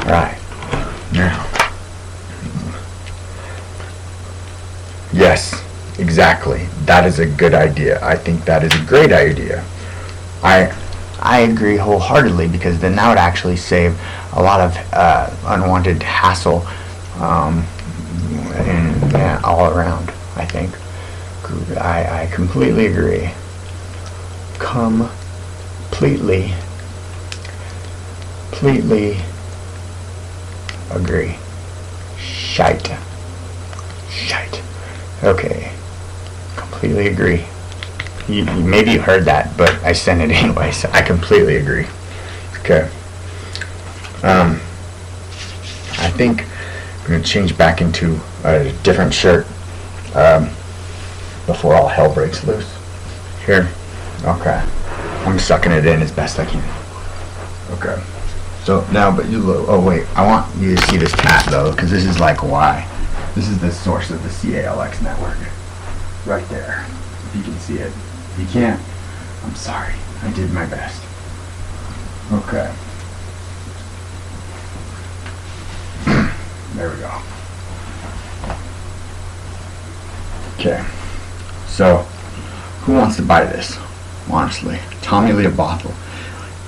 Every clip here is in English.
Right. Now. Yes, exactly. That is a good idea. I think that is a great idea. I agree wholeheartedly, because then that would actually save a lot of unwanted hassle and all around, I think. I completely agree. Completely agree. Shite. Okay. Completely agree. Maybe you heard that, but I sent it anyway, so I completely agree. Okay. I think I'm going to change back into a different shirt before all hell breaks loose. Here. Okay. I'm sucking it in as best I can. Okay. So now, but you look. Oh wait, I want you to see this cat though, because this is like why. This is the source of the CAL-XNetwork. Right there. If you can see it. If you can't, I'm sorry. I did my best. Okay. There we go. Okay. So, who wants to buy this? Honestly, Tommy Lee Bothell.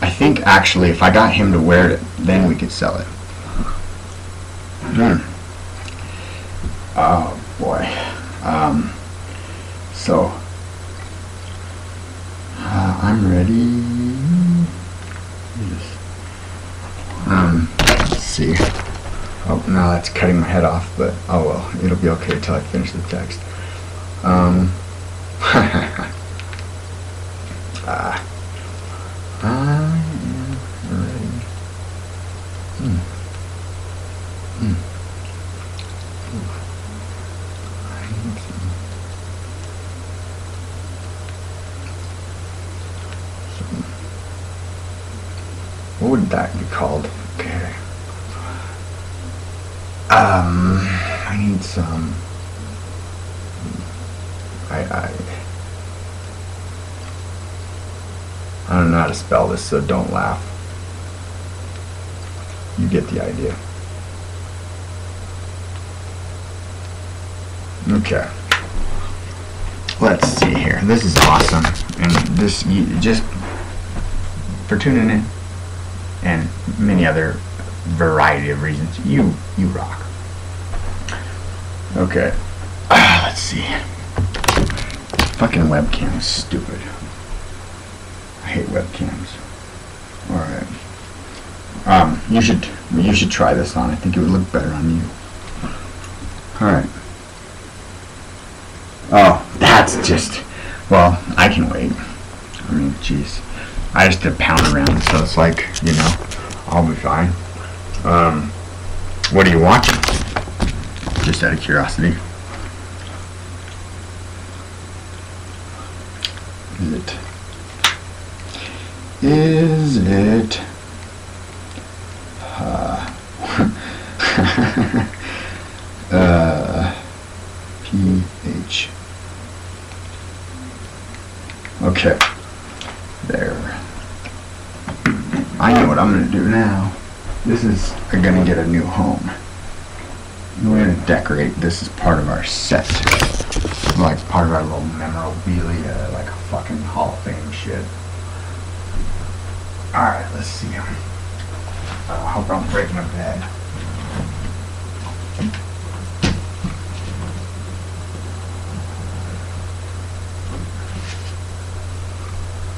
I think actually, if I got him to wear it, then we could sell it. Oh boy. So I'm ready. Let's see. Oh no, that's cutting my head off, but oh well, it'll be okay until I finish the text. I am ready. What would that be called? Okay. I need some. I don't know how to spell this, so don't laugh. You get the idea. Okay. Let's see here. This is awesome, and this just for tuning in, and many other variety of reasons. You rock. Okay. Let's see. Fucking webcam is stupid. I hate webcams. Alright. You should try this on. I think it would look better on you. Alright. Oh, that's just, well, I can wait. I mean, jeez. I just did a pound around, so it's like, you know, I'll be fine. What are you watching? Just out of curiosity. Is it PH? Okay, there. I know what I'm going to do now. This is going to get a new home. We're going to decorate this as part of our set. Like part of our little memorabilia, like a fucking Hall of Fame shit. Alright, let's see. I hope I don't break my bed.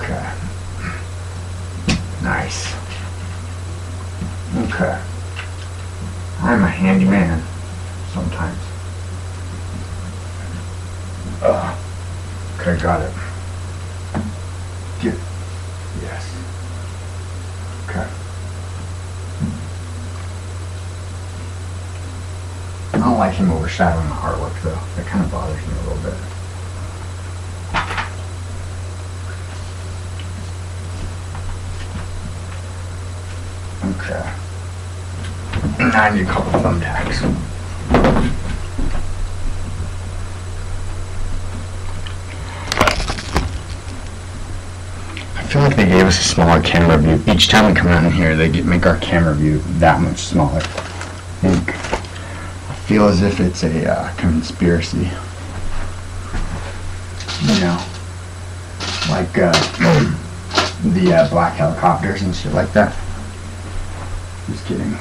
Okay. Nice. Okay. I'm a handy man sometimes. Okay, got it. Get. Yes. Okay. I don't like him overshadowing my artwork though. That kind of bothers me a little bit. Okay. Now I need a couple thumbtacks. I feel like they gave us a smaller camera view. Each time we come out in here, they make our camera view that much smaller. I feel as if it's a conspiracy. You know, like the black helicopters and shit like that. Just kidding.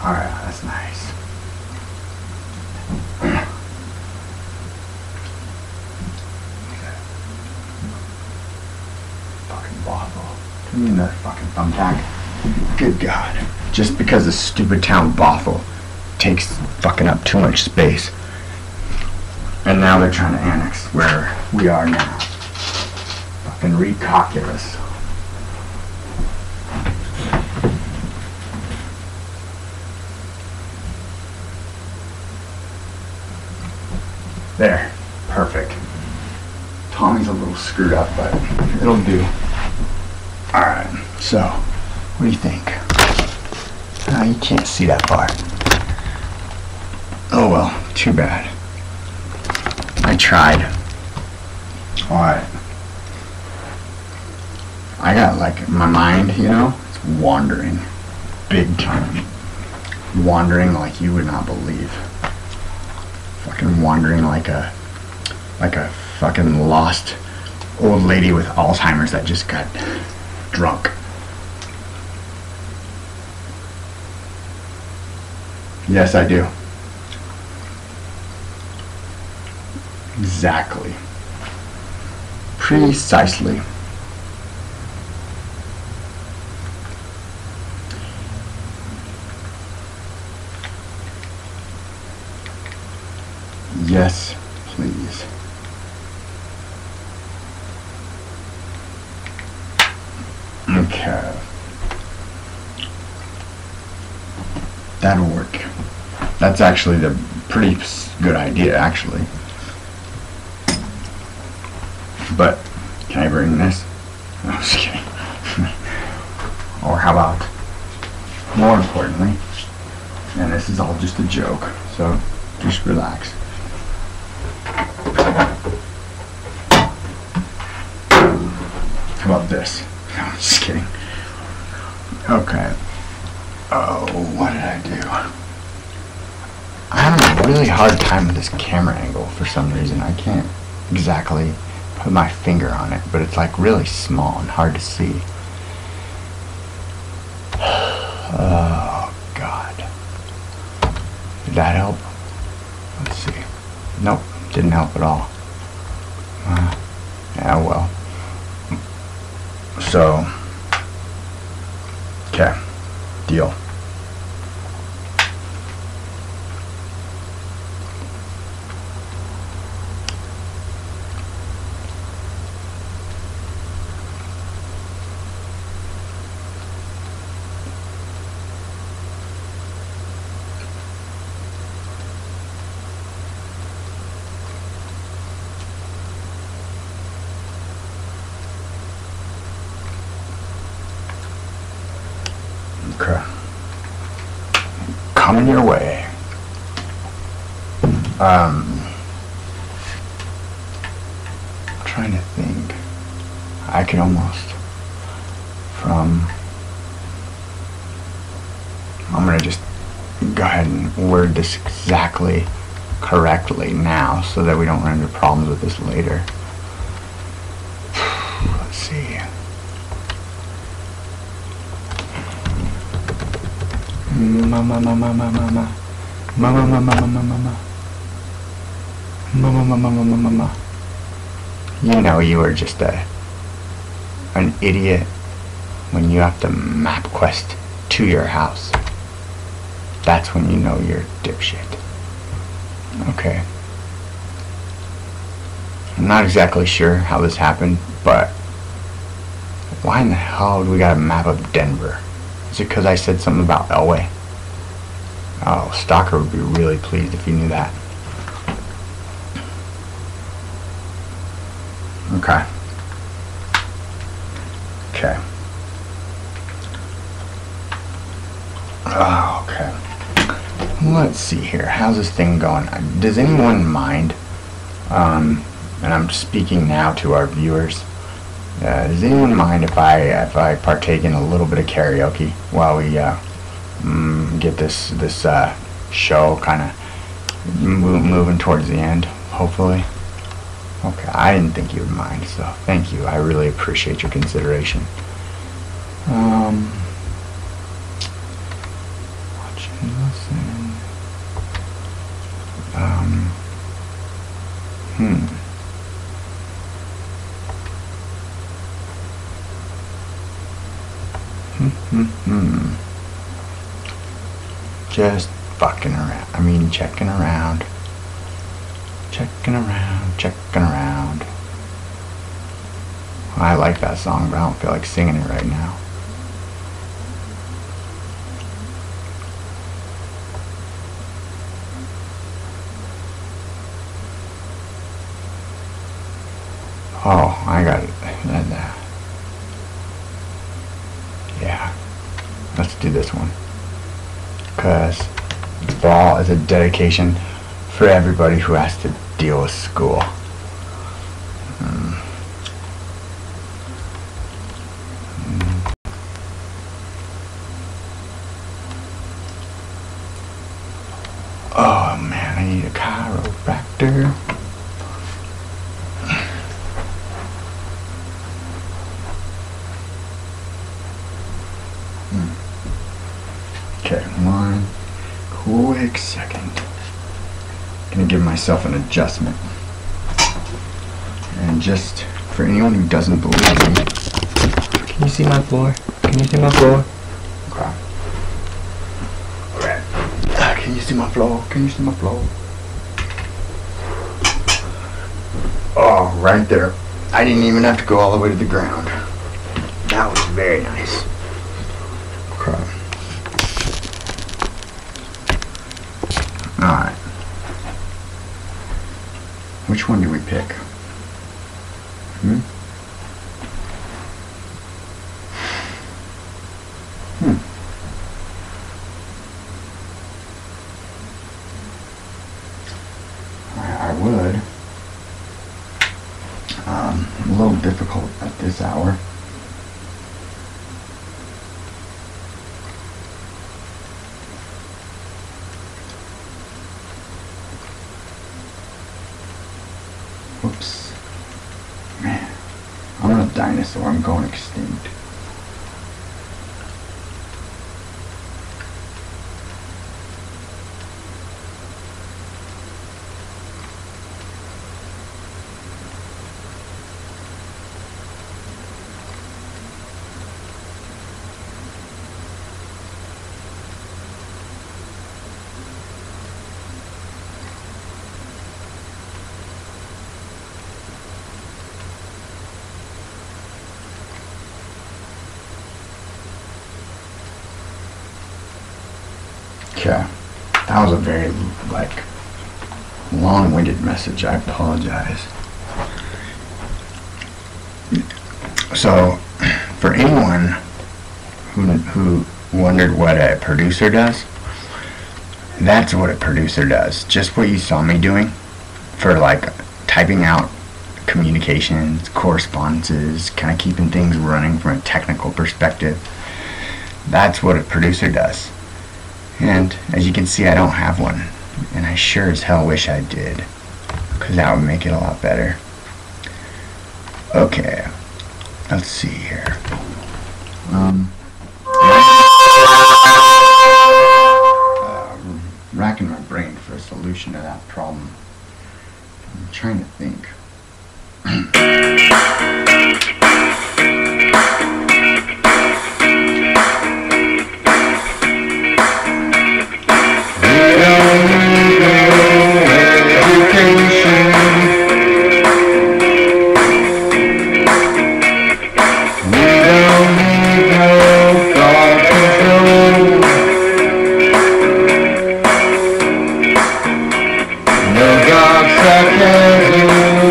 Alright, that's nice. Fucking waffle. Give me another fucking thumbtack. Good God. Just because the stupid town Bothell takes fucking up too much space. And now they're trying to annex where we are now. Fucking recalculus. There. Perfect. Tommy's a little screwed up, but it'll do. Alright, so, what do you think? You can't see that far. Oh well, too bad. I tried. Alright. I got, like, my mind, you know, it's wandering. Big time. Wandering like you would not believe. Fucking wandering like a fucking lost old lady with Alzheimer's that just got drunk. Yes, I do. Exactly. Precisely. Yes, please. Okay. That'll work. That's actually the pretty good idea, actually. But, can I bring this? No, I'm just kidding. Or how about, more importantly, and this is all just a joke, so just relax. How about this? No, I'm just kidding. Okay. Oh, what did I do? I'm having a really hard time with this camera angle for some reason. I can't exactly put my finger on it, but it's like really small and hard to see. Oh, God. Did that help? Let's see. Nope, didn't help at all. Yeah, well. So, okay, deal. Okay. Coming your way. Trying to think. I could almost I'm gonna just go ahead and word this exactly correctly now so that we don't run into problems with this later. Let's see. Mama. You know you are just an idiot when you have to map quest to your house. That's when you know you're a dipshit. Okay. I'm not exactly sure how this happened, but why in the hell do we got a map of Denver? Is it because I said something about Elway? Oh, Stalker would be really pleased if he knew that. Okay. Okay. Oh, okay. Let's see here. How's this thing going? Does anyone mind? And I'm speaking now to our viewers. Does anyone mind if I partake in a little bit of karaoke while we get this show kind of moving towards the end, hopefully? Okay, I didn't think you would mind, so thank you. I really appreciate your consideration. Watch and listen. Just fucking around. I mean, checking around. Checking around, checking around. I like that song, but I don't feel like singing it right now. Oh, I got it. Yeah. Let's do this one. Because fall is a dedication for everybody who has to deal with school. Oh man, I need a chiropractor. Okay, one quick second. Gonna give myself an adjustment. And just for anyone who doesn't believe me, can you see my floor? Can you see my floor? Okay. Alright. Can you see my floor? Can you see my floor? Oh, right there. I didn't even have to go all the way to the ground. That was very nice. Okay. Alright. Which one do we pick? I would. A little difficult at this hour. Whoops. Man, I'm not a dinosaur, I'm going extinct. Okay, that was a very, long-winded message. I apologize. So, for anyone who wondered what a producer does, that's what a producer does. Just what you saw me doing for, typing out communications, correspondences, kind of keeping things running from a technical perspective. That's what a producer does. And as you can see, I don't have one, and I sure as hell wish I did, because that would make it a lot better. Okay, let's see here. Racking my brain for a solution to that problem. I'm trying to think. No God such as you.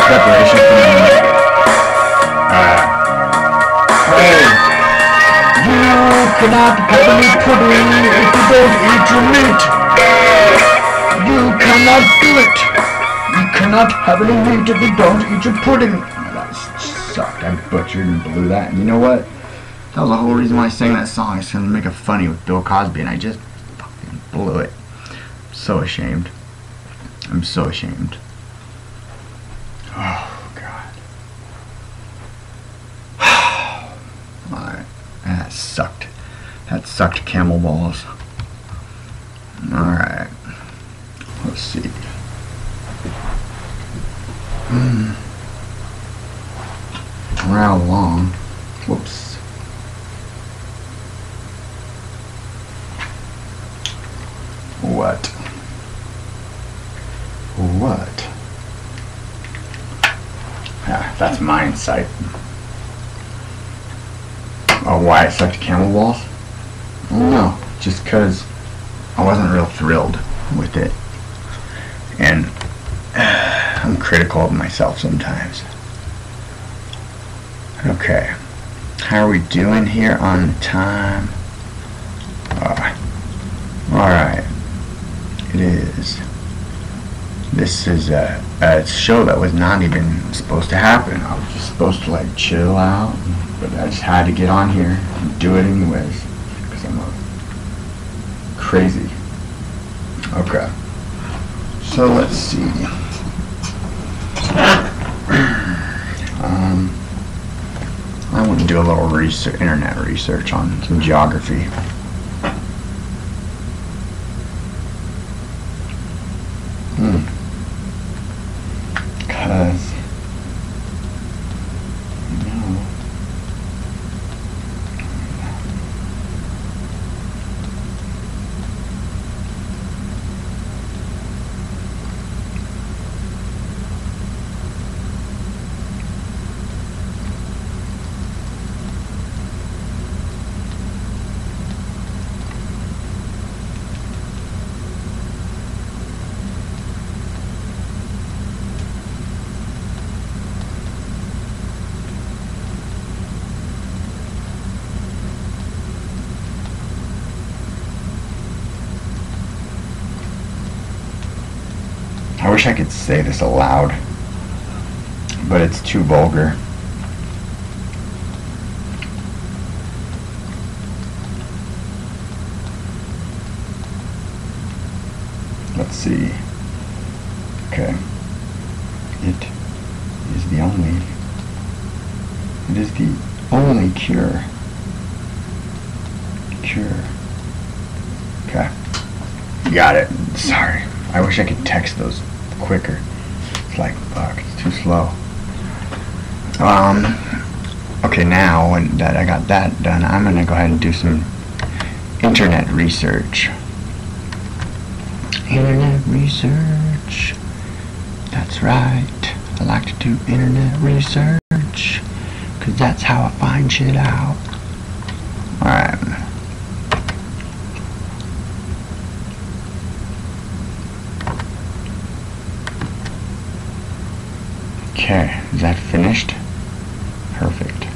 preparation for the meat. Hey, you cannot have any pudding if you don't eat your meat. You cannot do it. You cannot have any meat if you don't eat your pudding. That sucked. I butchered and blew that. And you know what? That was the whole reason why I sang that song. I was going to make it funny with Bill Cosby, and I just fucking blew it. I'm so ashamed. I'm so ashamed. Oh, God. Alright. That sucked. That sucked camel balls. Alright. Let's see. Right along. Whoops. What? What? Ah, that's my insight. Oh, why it sucked camel balls? I don't know. Just because I wasn't real thrilled with it. And I'm critical of myself sometimes. Okay. How are we doing here on time? Alright. It is. This is a show that was not even supposed to happen. I was just supposed to like chill out, but I just had to get on here and do it anyways because I'm crazy. Okay. So let's see. I want to do a little internet research on some geography. Because I wish I could say this aloud, but it's too vulgar. Let's see. Okay. It is the only cure. Okay. Got it. Sorry. I wish I could text those quicker. It's like, fuck, it's too slow. Okay, now that I got that done, I'm gonna go ahead and do some internet research. Internet research. That's right. I like to do internet research because that's how I find shit out. Alright. Okay, is that finished? Perfect.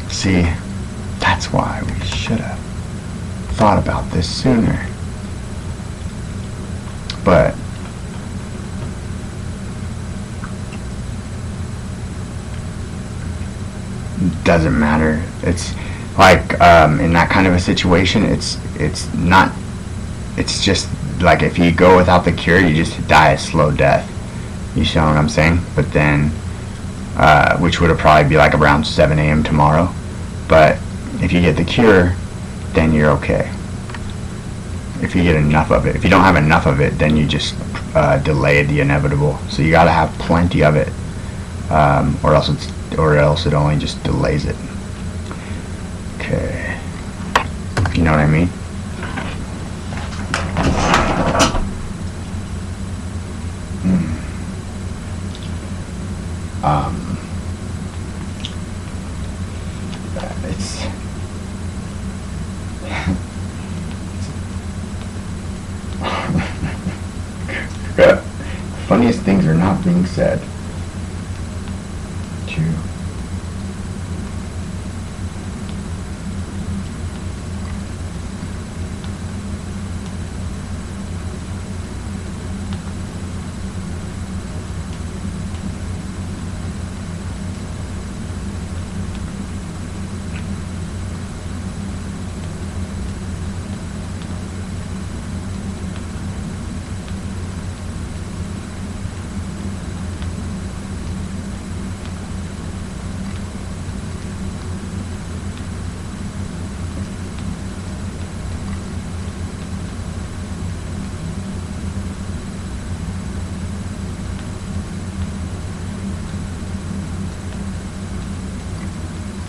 See, that's why we should have thought about this sooner. But it doesn't matter. It's like in that kind of a situation, it's just like if you go without the cure, you just die a slow death. You see what I'm saying? But then which would probably be like around 7 a.m. tomorrow. But if you get the cure, then you're okay. If you get enough of it. If you don't have enough of it, then you just delay the inevitable. So you gotta have plenty of it, or else it only just delays it. Okay. what I mean? It's funniest things are not being said. Two.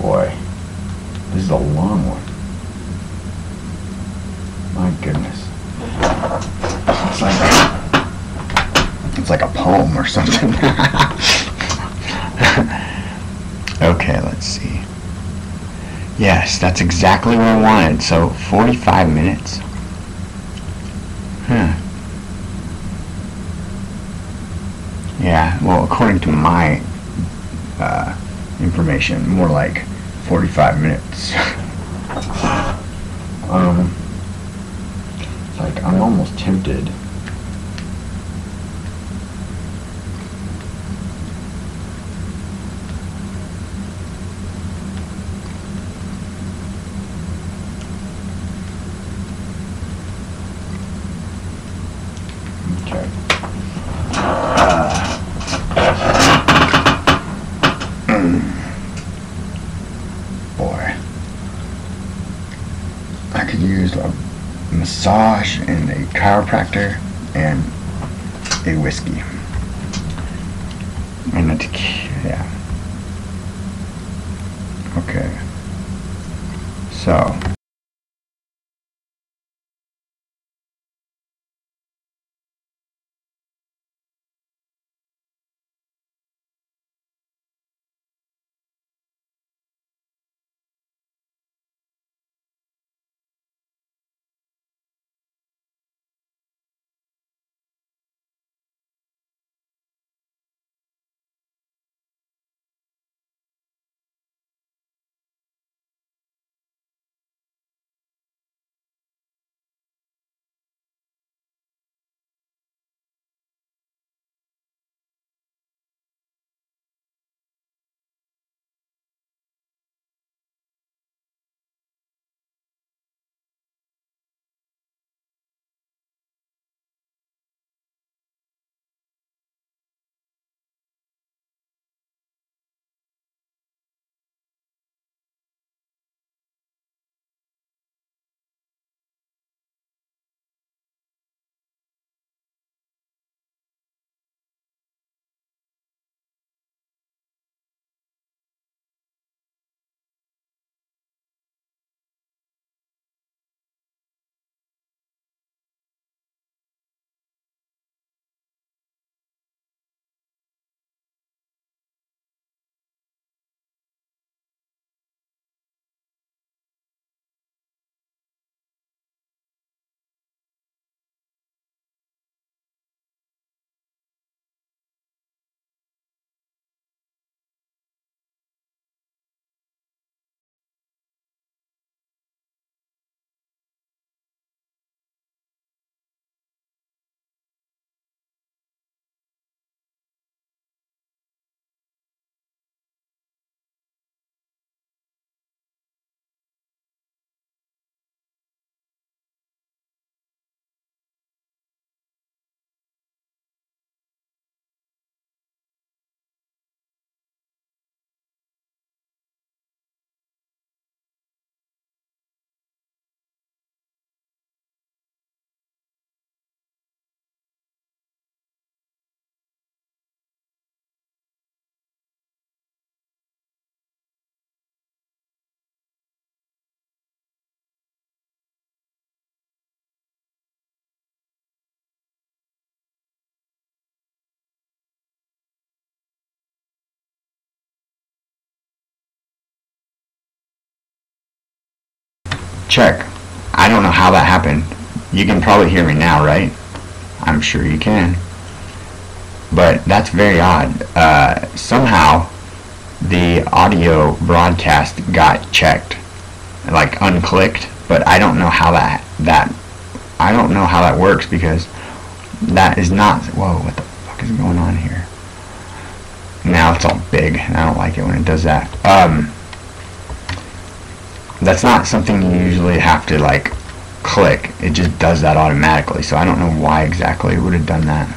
Boy, this is a long one. My goodness. It's like a poem or something. Okay, let's see. Yes, that's exactly what I wanted. So 45 minutes. Huh. Yeah, well, according to my information, more like 45 minutes. Like, I'm almost tempted. Okay. Boy, I could use a massage and a chiropractor and a whiskey and a tequila. Yeah. Okay. So. check. I don't know how that happened. You can probably hear me now, right? I'm sure you can. But that's very odd. Somehow the audio broadcast got checked, like unclicked, but I don't know how I don't know how that works, because that is not. Whoa, what the fuck is going on here? Now it's all big, and I don't like it when it does that. That's not something you usually have to like click. It just does that automatically, so I don't know why exactly it would have done that.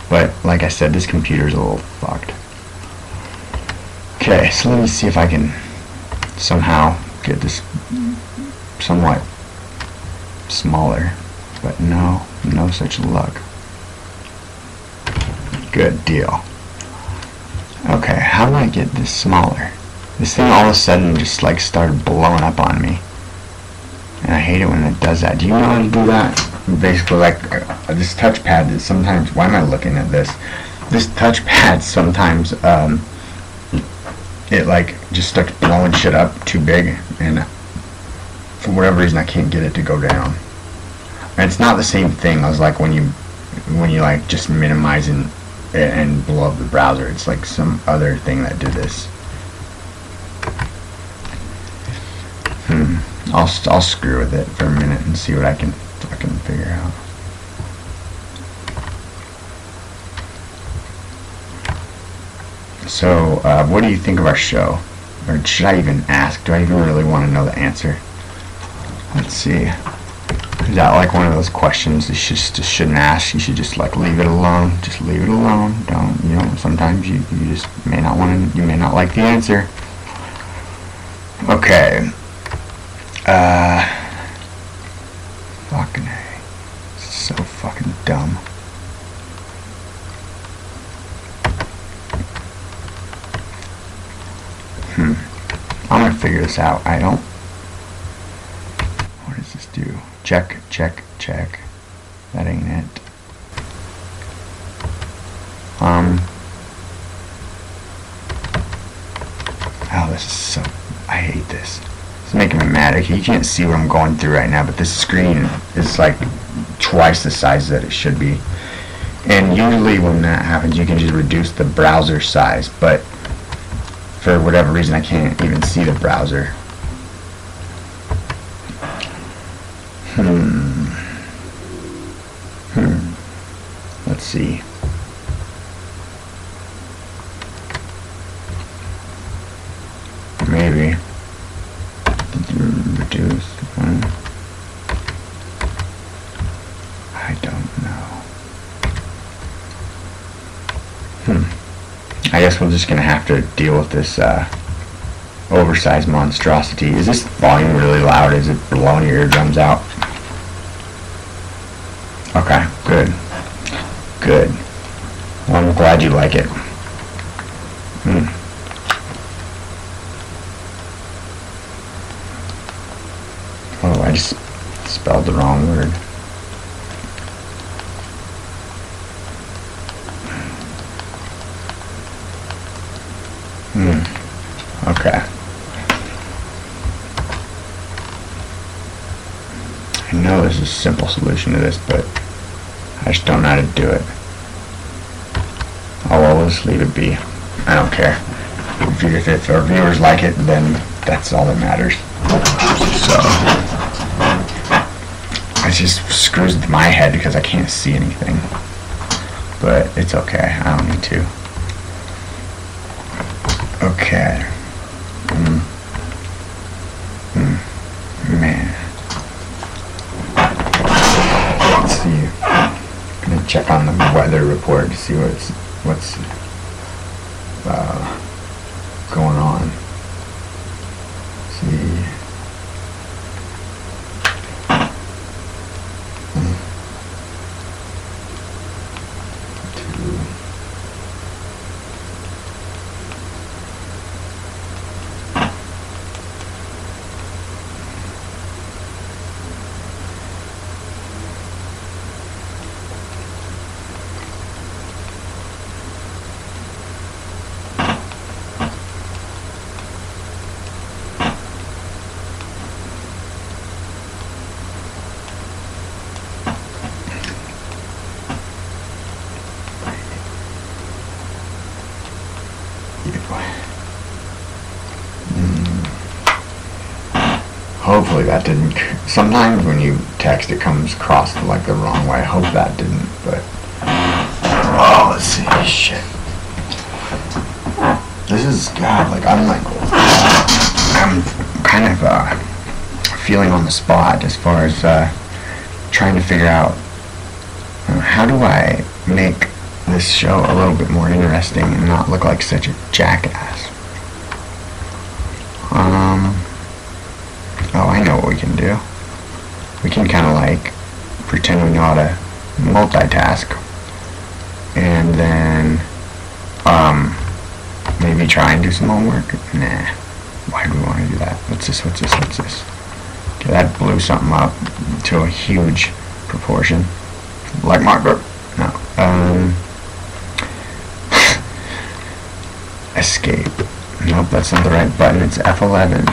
But like I said, this computer's a little fucked. Okay, so let me see if I can somehow get this somewhat smaller, but no such luck. Good deal. Okay, how do I get this smaller? This thing all of a sudden just like started blowing up on me, and I hate it when it does that. Do you know how to do that? Basically, like this touchpad is sometimes. Why am I looking at this? This touchpad sometimes it like just starts blowing shit up too big, and for whatever reason I can't get it to go down. And it's not the same thing as like when you like just minimize and blow up the browser. It's like some other thing that did this. I'll screw with it for a minute and see what I can figure out. So, what do you think of our show? Or should I even ask? Do I even really want to know the answer? Let's see. Is that like one of those questions you just shouldn't ask? You should just like leave it alone. Just leave it alone. Don't, you know, sometimes you just may not want to, you may not like the answer. Okay. Fucking A. So fucking dumb. I'm gonna figure this out. What does this do? Check, check, check. That ain't it. Oh, this is so. I hate this. It's making me mad. You can't see what I'm going through right now, but this screen is like twice the size that it should be. And usually when that happens, you can just reduce the browser size, but for whatever reason I can't even see the browser. Let's see. Maybe reduce one. I don't know. I guess we're just gonna have to deal with this oversized monstrosity. Is this volume really loud? Is it blowing your eardrums out? Okay, good. Good. Well, I'm glad you like it. Oh, I just spelled the wrong word. Okay. I know there's a simple solution to this, but I just don't know how to do it. I'll always leave it be. I don't care. If our viewers like it, then that's all that matters. So it just screws with my head because I can't see anything. But it's okay. I don't need to. Okay. Man. Let's see. I'm gonna check on the weather report to see what's going on. Let's see. Hopefully that didn't. Sometimes when you text, it comes across like the wrong way. I hope that didn't, but. Oh, let's see. Shit. This is, God, like, I'm kind of, feeling on the spot as far as, trying to figure out, how do I make this show a little bit more interesting and not look like such a jackass? Oh, I know what we can do. We can kind of like pretend we know how to multitask, and then maybe try and do some homework. Nah, why do we want to do that? What's this? Okay, that blew something up to a huge proportion. Like my book. No. Escape. Nope, that's not the right button. It's F11.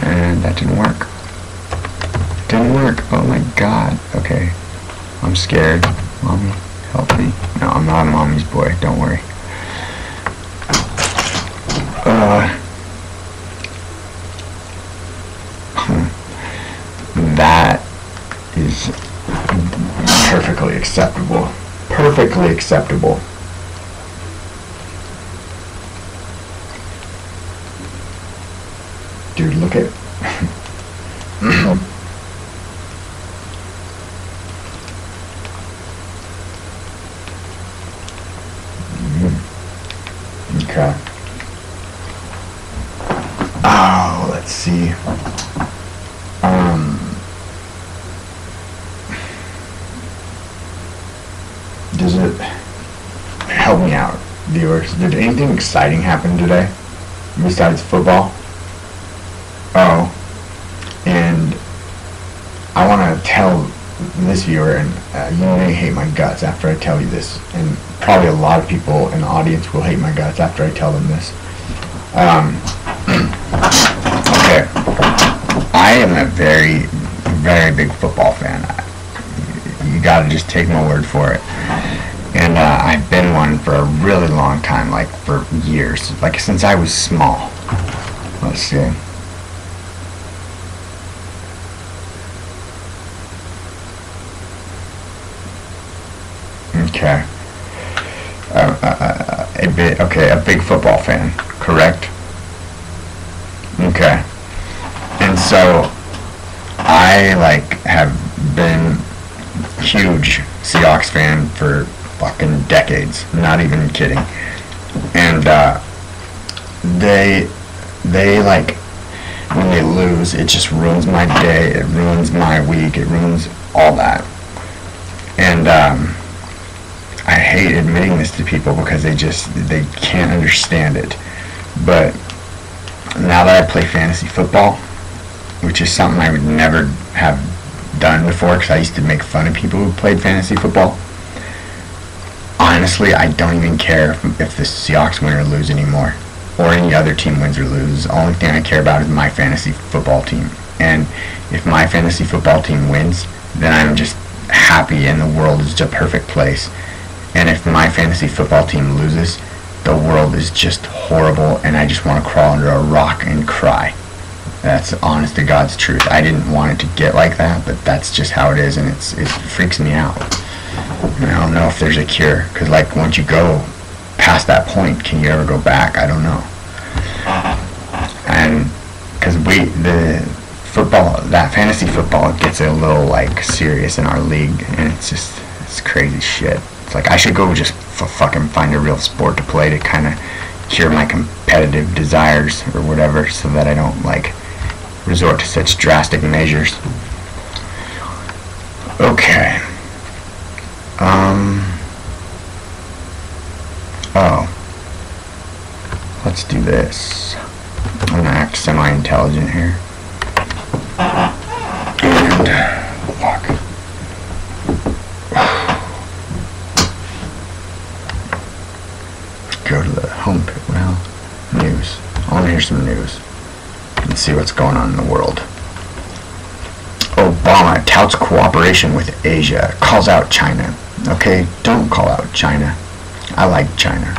And that didn't work. Didn't work. Oh my god. Okay. I'm scared. Mommy, help me. No, I'm not a mommy's boy. Don't worry. That is perfectly acceptable. Perfectly acceptable. Dude, look at okay. Oh, let's see. Does it help me out, viewers? Did anything exciting happen today besides football? Oh, and I want to tell this viewer, and you may hate my guts after I tell you this, and probably a lot of people in the audience will hate my guts after I tell them this. Okay, I am a very, very big football fan. You gotta just take my word for it. And I've been one for a really long time, like for years, like since I was small. Let's see. Okay. A big football fan, correct? Okay. And so I have been huge Seahawks fan for fucking decades, not even kidding. And they when they lose, it just ruins my day, it ruins my week, it ruins all that. And I hate admitting this to people because they can't understand it. But now that I play fantasy football, which is something I would never have done before because I used to make fun of people who played fantasy football, honestly, I don't even care if the Seahawks win or lose anymore, or any other team wins or loses. The only thing I care about is my fantasy football team. And if my fantasy football team wins, then I'm just happy and the world is a perfect place. And if my fantasy football team loses, the world is just horrible and I just want to crawl under a rock and cry. That's honest to God's truth. I didn't want it to get like that, but that's just how it is, and it freaks me out. And I don't know if there's a cure, because once you go past that point, can you ever go back? I don't know. And because that fantasy football gets a little serious in our league, and it's crazy shit. It's I should go just fucking find a real sport to play to kind of cure my competitive desires or whatever, so that I don't resort to such drastic measures. Okay. Oh. Let's do this. I'm gonna act semi-intelligent here. And fuck. Go to the home page. Well, news. I want to hear some news and see what's going on in the world. Obama touts cooperation with Asia, calls out China. Okay, don't call out China. I like China.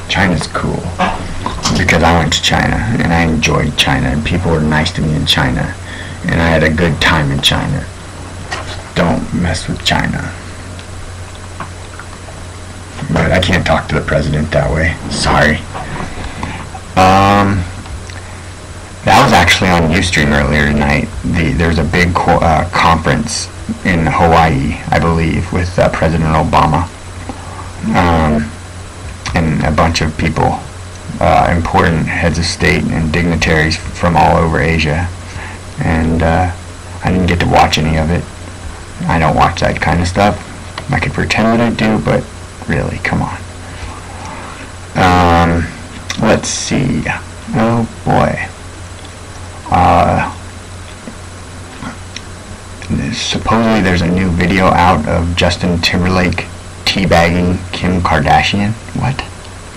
China's cool. because I went to China and I enjoyed China and people were nice to me in China and I had a good time in China. Don't mess with China. But I can't talk to the president that way. Sorry. That was actually on Ustream earlier tonight. There's a big conference in Hawaii, I believe, with President Obama and a bunch of people, important heads of state and dignitaries from all over Asia. And I didn't get to watch any of it. I don't watch that kind of stuff. I could pretend that I do, but really, come on. Let's see. Oh boy. Supposedly there's a new video out of Justin Timberlake teabagging Kim Kardashian. What?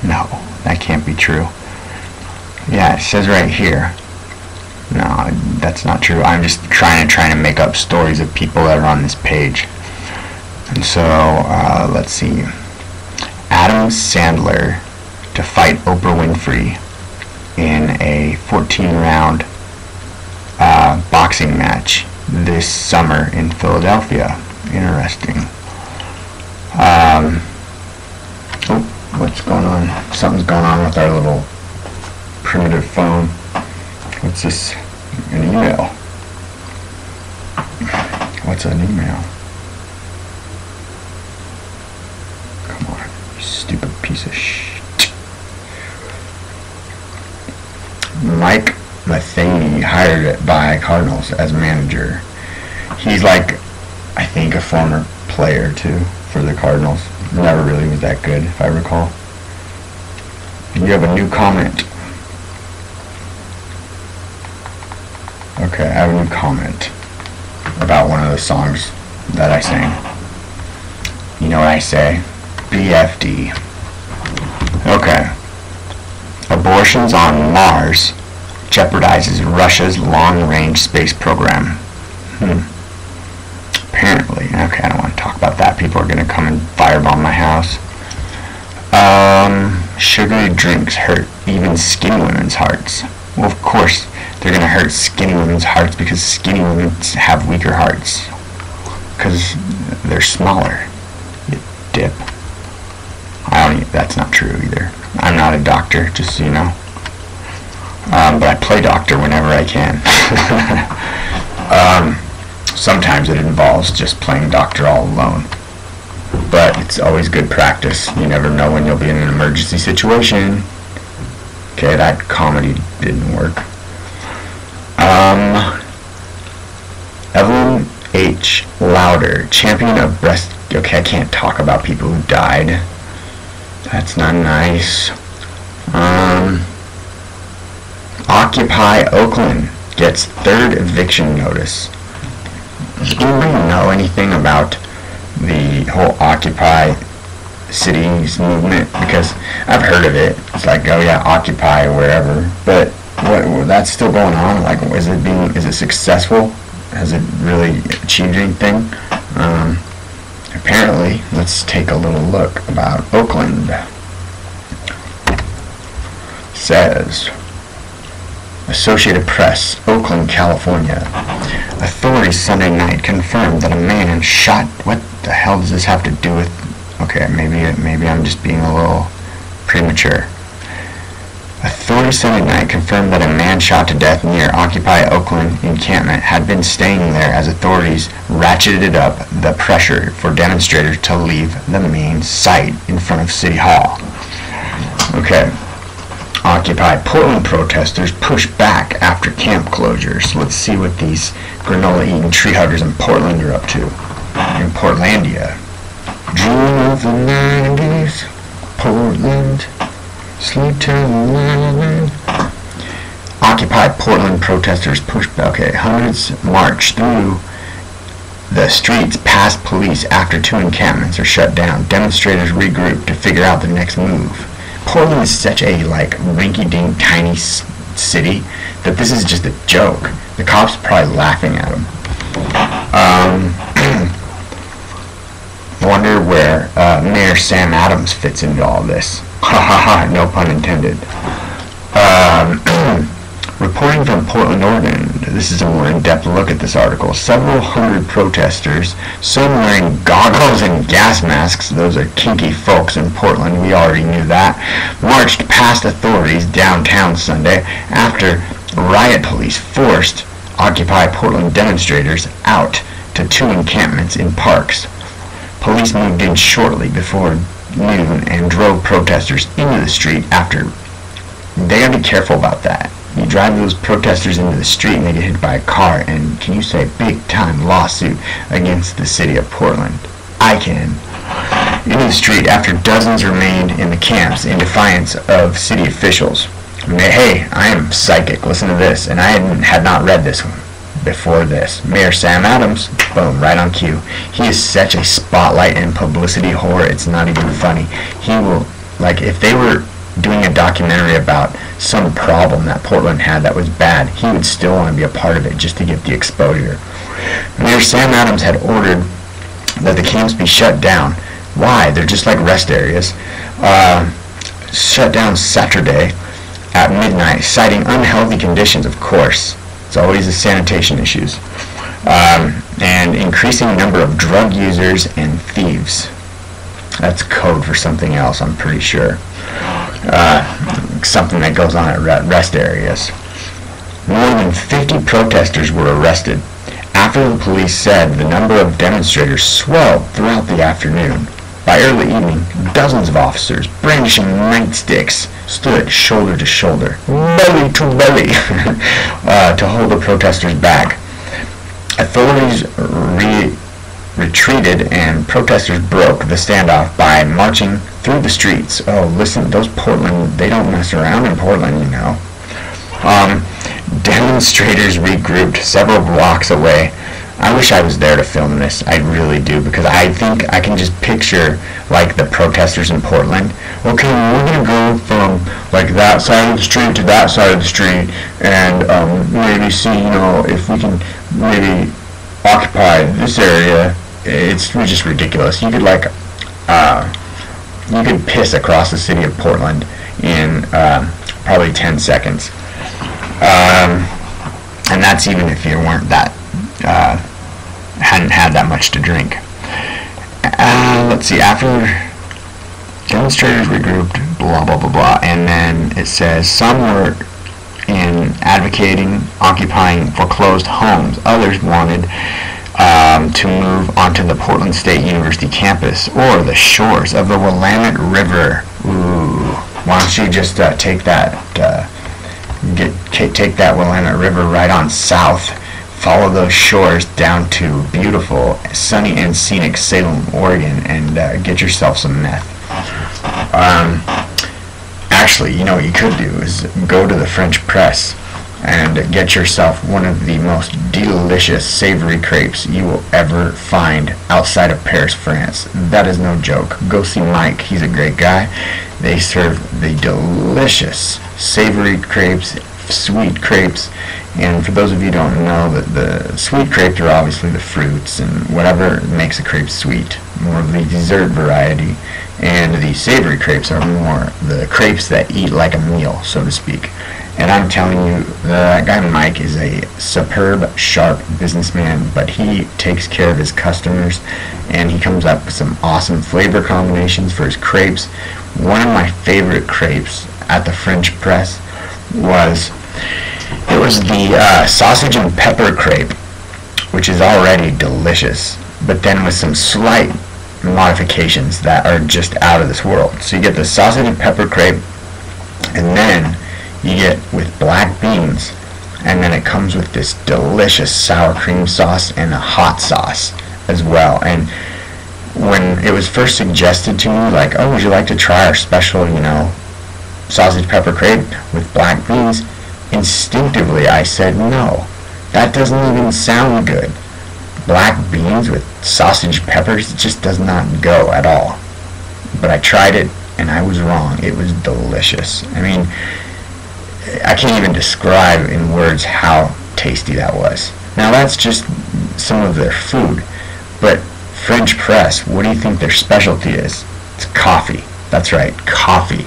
No, that can't be true. Yeah, it says right here. No, that's not true. I'm just trying to make up stories of people that are on this page. And so, let's see. Adam Sandler to fight Oprah Winfrey in a 14-round boxing match this summer in Philadelphia. Interesting. Oh, what's going on? Something's going on with our little primitive phone. What's this? An email. What's an email? Come on, you stupid piece of shit. Mike Matheny hired by Cardinals as manager. He's like, I think, a former player too for the Cardinals. Never really was that good, if I recall. You have a new comment. Okay, I have a new comment about one of the songs that I sang. You know what I say? BFD. Okay. Abortions on Mars jeopardizes Russia's long-range space program. Apparently. Okay, I don't want to talk about that. People are going to come and firebomb my house. Sugary drinks hurt even skinny women's hearts. Well, of course, they're going to hurt skinny women's hearts because skinny women have weaker hearts. Because they're smaller. You dip. That's not true either. I'm not a doctor, just so you know. But I play doctor whenever I can. Sometimes it involves just playing doctor all alone. But it's always good practice. You never know when you'll be in an emergency situation. Okay, that comedy didn't work. Evelyn H. Louder, champion of breast... Okay, I can't talk about people who died. That's not nice. Occupy Oakland gets third eviction notice. Does anybody know anything about the whole Occupy cities movement? Because I've heard of it. It's like, oh yeah, Occupy or wherever. But what that's still going on? Like, is it successful? Has it really achieved anything? Apparently, let's take a little look about Oakland. Says Associated Press, Oakland, California. Authorities Sunday night confirmed that a man shot... What the hell does this have to do with... Okay, maybe I'm just being a little premature. Authorities Sunday night confirmed that a man shot to death near Occupy Oakland encampment had been staying there as authorities ratcheted up the pressure for demonstrators to leave the main site in front of City Hall. Okay. Occupy Portland protesters push back after camp closures. Let's see what these granola-eating tree huggers in Portland are up to. In Portlandia. Dream of the 90s, Portland, sleep till the morning. Occupy Portland protesters push back. Okay, hundreds march through the streets past police after two encampments are shut down. Demonstrators regroup to figure out the next move. Portland is such a rinky-dink tiny city that this is just a joke. The cops are probably laughing at them. I wonder where Mayor Sam Adams fits into all this. Ha ha ha, no pun intended. Reporting from Portland, Oregon. This is a more in-depth look at this article. Several hundred protesters, some wearing goggles and gas masks, those are kinky folks in Portland, we already knew that, marched past authorities downtown Sunday after riot police forced Occupy Portland demonstrators out to 2 encampments in parks. Police moved in shortly before noon and drove protesters into the street after. They gotta be careful about that. You drive those protesters into the street and they get hit by a car, and can you say big-time lawsuit against the city of Portland? I can. Into the street after dozens remained in the camps in defiance of city officials. Hey, I am psychic. Listen to this, and I had not read this one before this. Mayor Sam Adams, boom, right on cue. He is such a spotlight and publicity whore, it's not even funny. He will, like, if they were doing a documentary about some problem that Portland had that was bad, he would still want to be a part of it just to get the exposure. Mayor Sam Adams had ordered that the camps be shut down. Why? They're just like rest areas. Shut down Saturday at midnight, citing unhealthy conditions, of course. It's always the sanitation issues. And increasing number of drug users and thieves. That's code for something else, I'm pretty sure. Something that goes on at rest areas. More than 50 protesters were arrested after the police said the number of demonstrators swelled throughout the afternoon. By early evening, dozens of officers brandishing nightsticks stood shoulder to shoulder, belly to belly, to hold the protesters back. Authorities retreated and protesters broke the standoff by marching through the streets. Oh, listen, those Portland, they don't mess around in Portland, you know. Demonstrators regrouped several blocks away. I wish I was there to film this. I really do, because I think I can just picture, like, the protesters in Portland. Okay, we're going to go from, like, that side of the street to that side of the street and maybe see, you know, if we can maybe occupy this area. It's just ridiculous. You could, like, you could piss across the city of Portland in probably 10 seconds. And that's even if you weren't that, hadn't had that much to drink. Let's see, after demonstrators regrouped, blah, blah, blah, blah, and then it says some were in advocating occupying foreclosed homes. Others wanted to move onto the Portland State University campus or the shores of the Willamette River. Ooh, why don't you just take that Willamette River right on south, follow those shores down to beautiful, sunny and scenic Salem, Oregon, and get yourself some meth. Actually, you know what you could do is go to the French Press and get yourself one of the most delicious savory crepes you will ever find outside of Paris, France. That is no joke. Go see Mike. He's a great guy. They serve the delicious savory crepes, sweet crepes, and for those of you who don't know, the sweet crepes are obviously the fruits and whatever makes a crepe sweet, more of the dessert variety, and the savory crepes are more the crepes that eat like a meal, so to speak. And I'm telling you, that guy Mike is a superb, sharp businessman, but he takes care of his customers, and he comes up with some awesome flavor combinations for his crepes. One of my favorite crepes at the French Press was the sausage and pepper crepe, which is already delicious, but then with some slight modifications that are just out of this world. So you get the sausage and pepper crepe, and then you get with black beans, and then it comes with this delicious sour cream sauce and a hot sauce as well. And when it was first suggested to me, like, oh, would you like to try our special, you know, sausage pepper crepe with black beans, instinctively I said no. That doesn't even sound good. Black beans with sausage peppers, it just does not go at all. But I tried it, and I was wrong. It was delicious. I mean, I can't even describe in words how tasty that was. Now that's just some of their food, but French Press, what do you think their specialty is? It's coffee. That's right, coffee.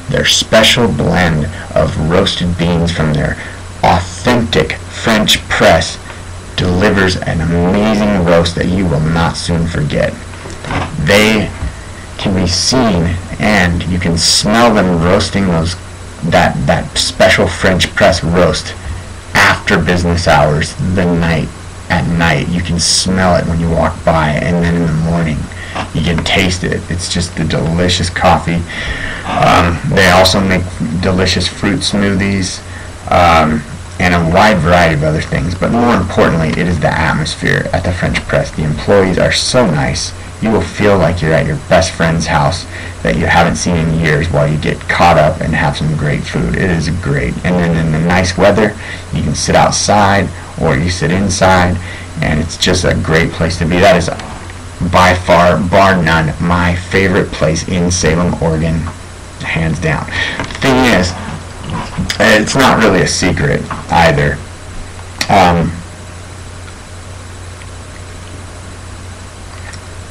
Their special blend of roasted beans from their authentic French press delivers an amazing roast that you will not soon forget. They can be seen and you can smell them roasting that special French press roast after business hours, at night. You can smell it when you walk by, and then in the morning you can taste it. It's just a delicious coffee. They also make delicious fruit smoothies and a wide variety of other things, but more importantly, it is the atmosphere at the French press. The employees are so nice. You will feel like you're at your best friend's house that you haven't seen in years while you get caught up and have some great food. It is great. And then in the nice weather, you can sit outside or you sit inside, and it's just a great place to be. That is by far, bar none, my favorite place in Salem, Oregon, hands down. The thing is, it's not really a secret either.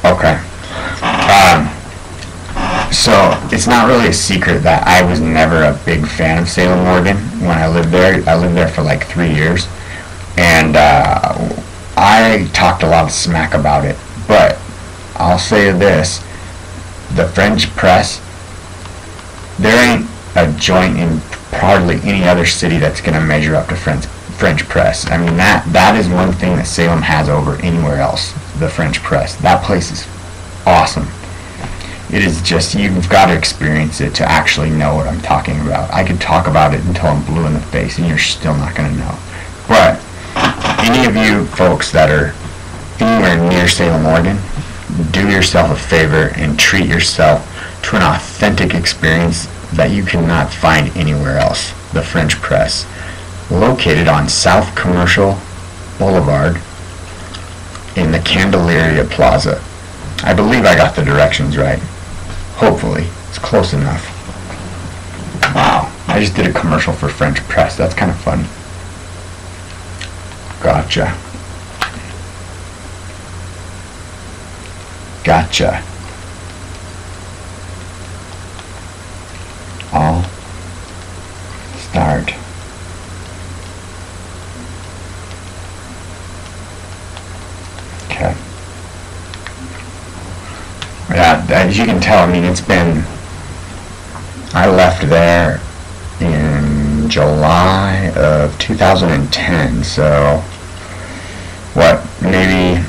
Okay. So it's not really a secret that I was never a big fan of Salem, Oregon. When I lived there for like 3 years, and I talked a lot of smack about it. But I'll say this: the French press, there ain't a joint in hardly any other city that's going to measure up to French press. I mean, that is one thing that Salem has over anywhere else. The French press. That place is awesome. It is just, you've got to experience it to actually know what I'm talking about. I could talk about it until I'm blue in the face and you're still not going to know. But any of you folks that are anywhere near Salem, Oregon, do yourself a favor and treat yourself to an authentic experience that you cannot find anywhere else. The French press, located on South Commercial Boulevard in the Candelaria Plaza. I believe I got the directions right. Hopefully. It's close enough. Wow. I just did a commercial for French press. That's kind of funny. Gotcha. Gotcha. I'll start. Okay. Yeah, as you can tell, I mean, I left there in July of 2010, so what, maybe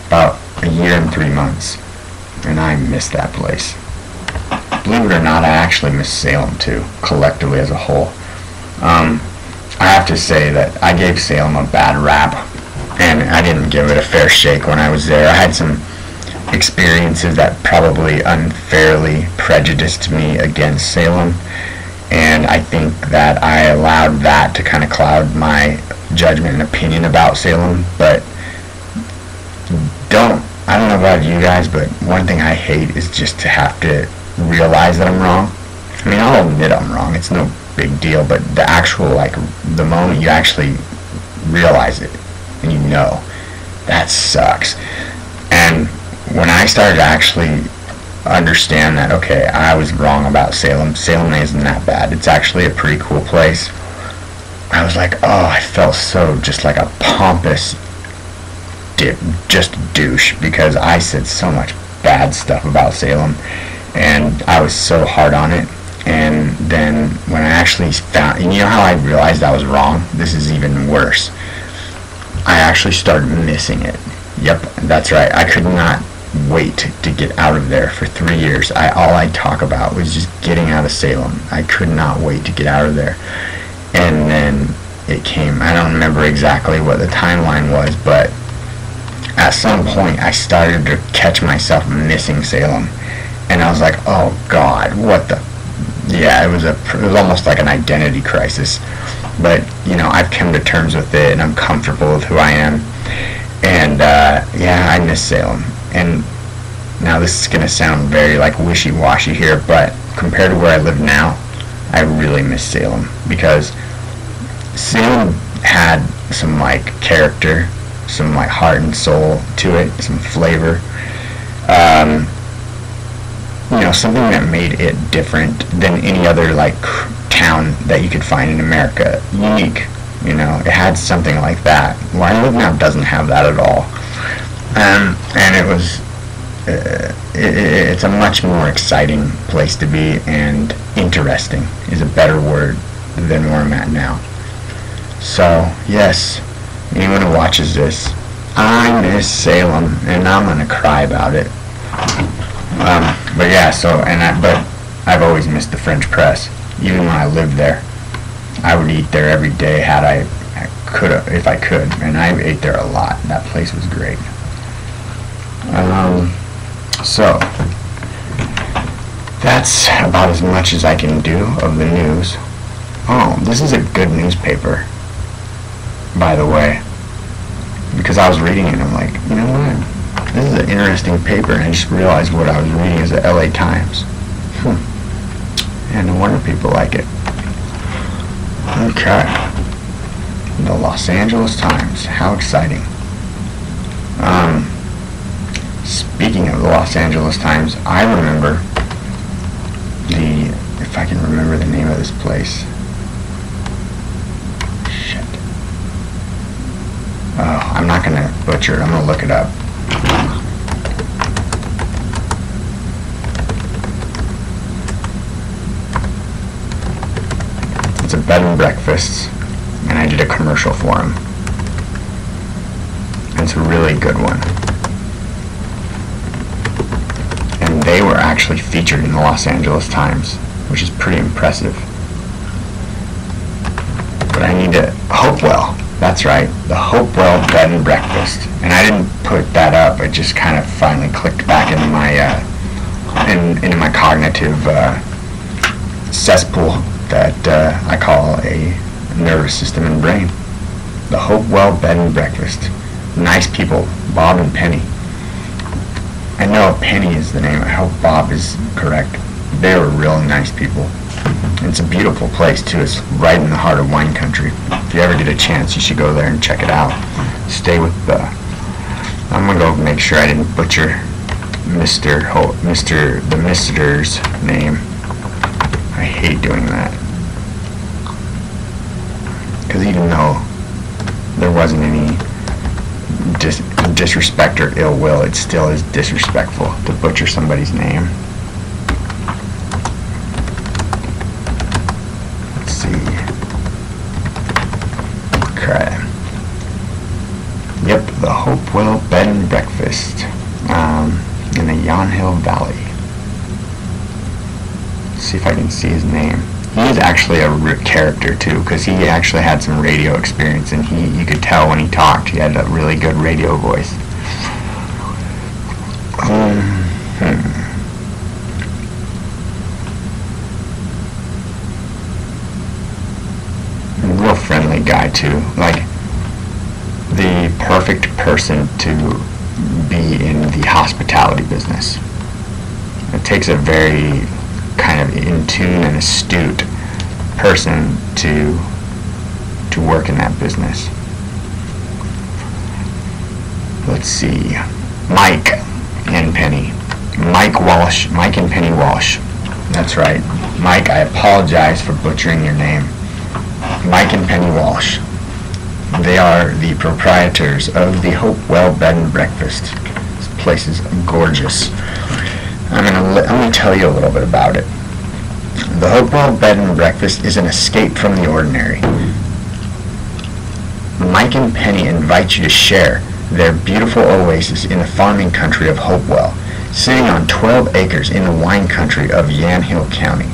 about a year and 3 months, and I miss that place. Believe it or not, I actually miss Salem too, collectively as a whole. I have to say that I gave Salem a bad rap, and I didn't give it a fair shake when I was there. I had some experiences that probably unfairly prejudiced me against Salem, and I think that I allowed that to kind of cloud my judgment and opinion about Salem. But I don't know about you guys, but one thing I hate is just to have to realize that I'm wrong. I mean, I'll admit I'm wrong. It's no big deal, but the actual, like, the moment you actually realize it and you know, that sucks. And when I started to actually understand that, okay, I was wrong about Salem isn't that bad, it's actually a pretty cool place, I was like, oh, I felt so just like a pompous just douche, because I said so much bad stuff about Salem and I was so hard on it. And then when I actually found, and you know how I realized I was wrong? This is even worse. I actually started missing it. Yep, that's right. I could not wait to get out of there for 3 years. All I talk about was just getting out of Salem. I could not wait to get out of there. And then it came, I don't remember exactly what the timeline was, but at some point I started to catch myself missing Salem. And I was like, oh God, what the... Yeah, it was almost like an identity crisis. But, you know, I've come to terms with it and I'm comfortable with who I am. And, yeah, I miss Salem. And now this is going to sound very, like, wishy-washy here, but compared to where I live now, I really miss Salem. Because Salem had some, like, character, some like heart and soul to it, some flavor. You know, something that made it different than any other like town that you could find in America. Unique, you know, it had something like that. Where I live now doesn't have that at all. And it was, it's a much more exciting place to be, and interesting is a better word than where I'm at now. So, yes, anyone who watches this, I miss Salem, and I'm gonna cry about it. But yeah, but I've always missed the French press. Even when I lived there, I would eat there every day if I could, and I ate there a lot. That place was great. So that's about as much as I can do of the news. Oh, this is a good newspaper, by the way, because I was reading it and I'm like, you know what? This is an interesting paper, and I just realized what I was reading is the LA Times. And no wonder people like it. Okay. The Los Angeles Times. How exciting. Speaking of the Los Angeles Times, I remember if I can remember the name of this place. Shit. Oh, I'm not going to butcher it. I'm going to look it up. It's a bed and breakfast, and I did a commercial for him. And it's a really good one. And they were actually featured in the Los Angeles Times, which is pretty impressive. But I need to, Hopewell, that's right, the Hopewell Bed and Breakfast. And I didn't put that up, it just kind of finally clicked back into my into my cognitive cesspool that I call a nervous system and brain. The Hopewell Bed and Breakfast. Nice people, Bob and Penny. I know Penny is the name. I hope Bob is correct. They were really nice people. It's a beautiful place too. It's right in the heart of wine country. If you ever get a chance, you should go there and check it out. Stay with the. I'm gonna go make sure I didn't butcher the Mister's name. I hate doing that, because even though there wasn't any disrespect or ill will, it still is disrespectful to butcher somebody's name. Let's see. Okay. Yep, the Hopewell Bed and Breakfast in the Yonhill Valley. Let's see if I can see his name. He is actually a character too, because he actually had some radio experience, and you could tell when he talked he had a really good radio voice. Real friendly guy too, like the perfect person to be in the hospitality business. It takes a very kind of in tune and astute person to work in that business. Let's see. Mike and Penny. Mike and Penny Walsh. That's right. Mike, I apologize for butchering your name. Mike and Penny Walsh. They are the proprietors of the Hopewell Bed and Breakfast. This place is gorgeous. I'm gonna tell you a little bit about it. The Hopewell Bed and Breakfast is an escape from the ordinary. Mike and Penny invite you to share their beautiful oasis in the farming country of Hopewell, sitting on 12 acres in the wine country of Yonhill County.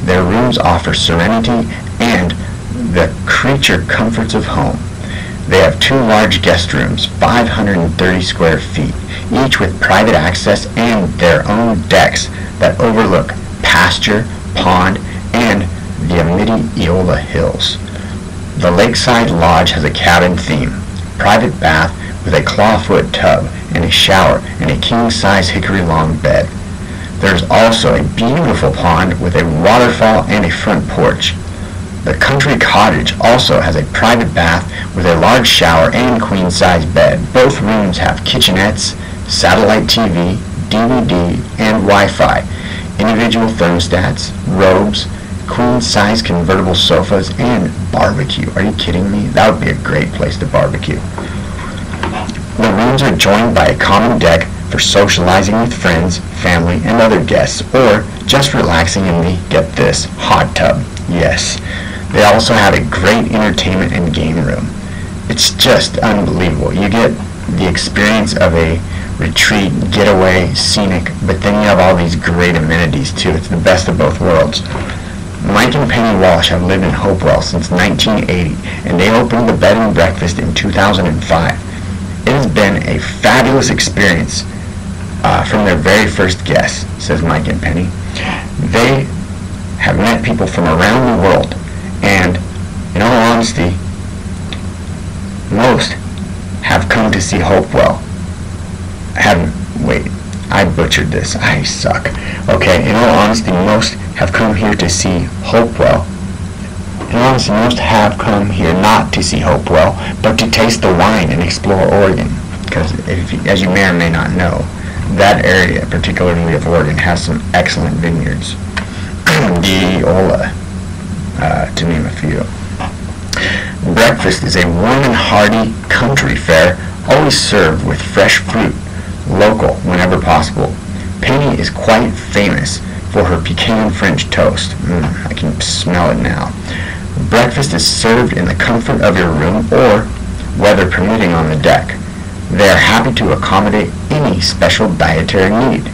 Their rooms offer serenity and the creature comforts of home. They have 2 large guest rooms, 530 square feet, each with private access and their own decks that overlook pasture, pond, and the Amity-Eola Hills. The Lakeside Lodge has a cabin theme, private bath with a clawfoot tub and a shower and a king-size hickory-long bed. There is also a beautiful pond with a waterfall and a front porch. The country cottage also has a private bath with a large shower and queen-size bed. Both rooms have kitchenettes, satellite TV, DVD, and Wi-Fi, individual thermostats, robes, queen-size convertible sofas, and barbecue. Are you kidding me? That would be a great place to barbecue. The rooms are joined by a common deck for socializing with friends, family, and other guests, or just relaxing in the, get this, hot tub. Yes. They also have a great entertainment and game room. It's just unbelievable. You get the experience of a retreat, getaway, scenic, but then you have all these great amenities too. It's the best of both worlds. Mike and Penny Walsh have lived in Hopewell since 1980, and they opened the bed and breakfast in 2005. It has been a fabulous experience from their very first guests, says Mike and Penny. They have met people from around the world, and in all honesty, most have come to see Hopewell. Wait, I butchered this. I suck. Okay, in all honesty, most have come here to see Hopewell. In all honesty, most have come here not to see Hopewell, but to taste the wine and explore Oregon. Because, as you may or may not know, that area, particularly of Oregon, has some excellent vineyards. D'Ola, to name a few. Breakfast is a warm and hearty country fare, always served with fresh fruit, local whenever possible. Penny is quite famous for her pecan French toast. I can smell it now. Breakfast is served in the comfort of your room or, weather permitting, on the deck. They are happy to accommodate any special dietary need.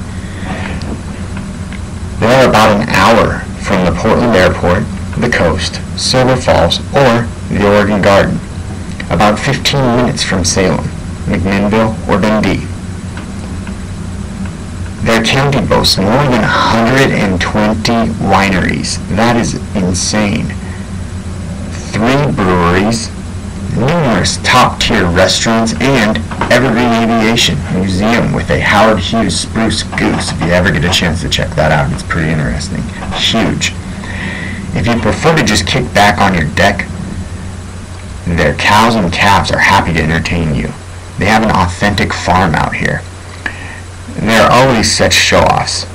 They are about an hour from the Portland Airport, the coast, Silver Falls, or the Oregon Garden. About 15 minutes from Salem, McMinnville, or Dundee. Their county boasts more than 120 wineries. That is insane. 3 breweries, numerous top-tier restaurants, and Evergreen Aviation Museum with a Howard Hughes spruce goose. If you ever get a chance to check that out, it's pretty interesting. Huge. If you prefer to just kick back on your deck, their cows and calves are happy to entertain you. They have an authentic farm out here. There are always such show-offs.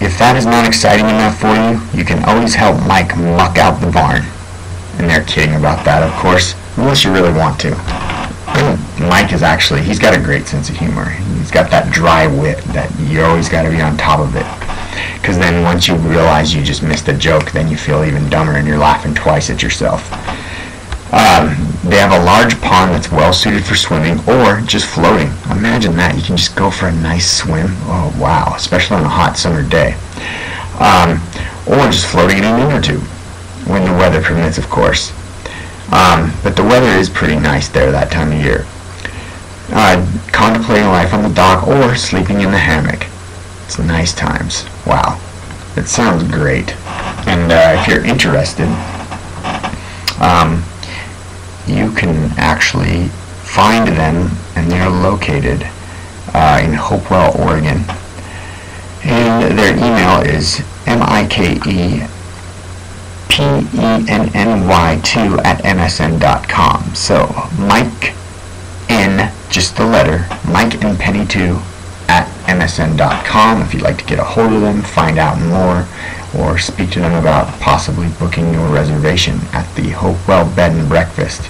If that is not exciting enough for you, you can always help Mike muck out the barn. And they're kidding about that, of course, unless you really want to. Mike is actually, he's got a great sense of humor. He's got that dry wit that you always got to be on top of it. Because then once you realize you just missed a joke, then you feel even dumber and you're laughing twice at yourself. They have a large pond that's well suited for swimming or just floating. Imagine that. You can just go for a nice swim. Oh, wow. Especially on a hot summer day. Or just floating in an inner tube. When the weather permits, of course. But the weather is pretty nice there that time of year. Contemplating life on the dock or sleeping in the hammock. It's nice times. Wow. It sounds great. And if you're interested, you can actually find them, and they're located in Hopewell, Oregon. And their email is mikepenny2@msn.com. So Mike N, just the letter, Mike and Penny 2@msn.com. If you'd like to get a hold of them, find out more, or speak to them about possibly booking your reservation at the Hopewell Bed and Breakfast.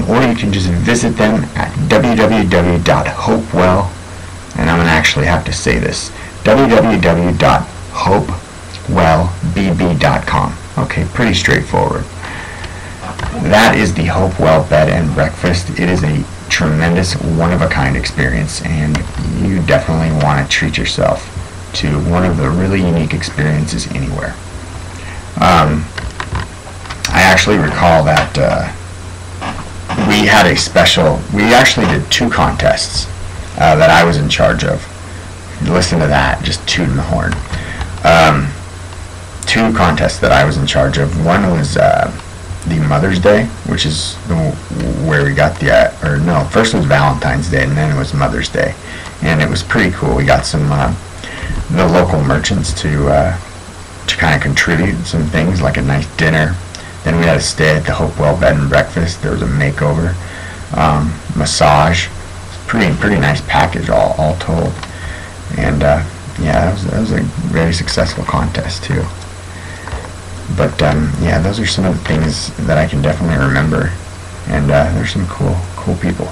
Or you can just visit them at www.hopewell, and I'm going to actually have to say this, www.hopewellbb.com. Okay, pretty straightforward. That is the Hopewell Bed and Breakfast. It is a tremendous, one-of-a-kind experience, and you definitely want to treat yourself to one of the really unique experiences anywhere. I actually recall that we had a special, we actually did 2 contests that I was in charge of. Listen to that, just tooting the horn. 2 contests that I was in charge of. One was the Mother's Day, which is where we got the, or no, first was Valentine's Day, and then it was Mother's Day. And it was pretty cool. We got some, the local merchants to kind of contribute some things like a nice dinner. Then we had a stay at the Hopewell Bed and Breakfast. There was a makeover, massage. Pretty nice package all told. And yeah, that was a very successful contest too. But yeah, those are some of the things that I can definitely remember. And there's some cool people.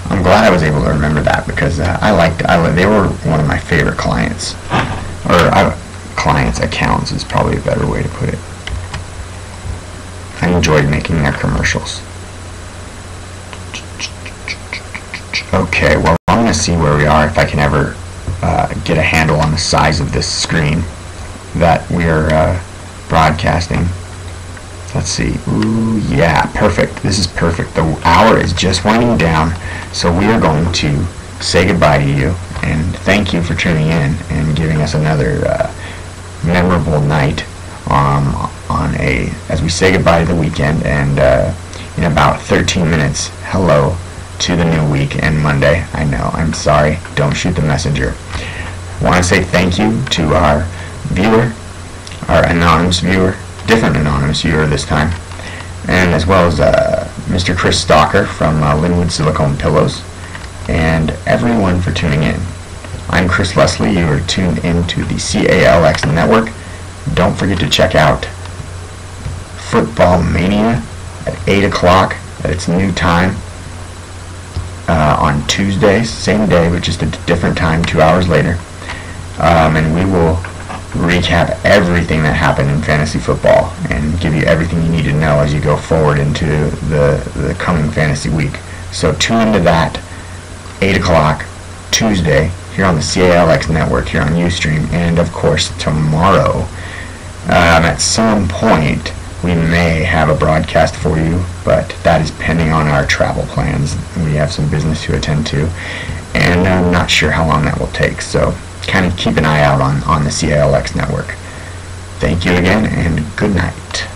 I'm glad I was able to remember that because they were one of my favorite clients. Or clients' accounts is probably a better way to put it. I enjoyed making their commercials. Okay, well, I'm going to see where we are, if I can ever get a handle on the size of this screen that we are broadcasting. Let's see. Ooh, yeah, perfect. This is perfect. The hour is just winding down, so we are going to say goodbye to you and thank you for tuning in and giving us another memorable night as we say goodbye to the weekend. And in about 13 minutes, hello to the new week and Monday. I know, I'm sorry, don't shoot the messenger. I want to say thank you to our viewer, our anonymous viewer, different anonymous viewer this time, and as well as Mr. Chris Stalker from Linwood Silicone Pillows, and everyone for tuning in. I'm Chris Leslie. You are tuned into the CAL-XNetwork. Don't forget to check out Football Mania at 8 o'clock at its new time on Tuesdays, same day, but just a different time, 2 hours later. And we will recap everything that happened in fantasy football and give you everything you need to know as you go forward into the coming fantasy week. So tune into that 8 o'clock Tuesday here on the CAL-XNetwork here on Ustream, and of course tomorrow at some point we may have a broadcast for you, but that is pending on our travel plans. We have some business to attend to, and I'm not sure how long that will take, so kind of keep an eye out on the CAL-XNetwork. Thank you again, and good night.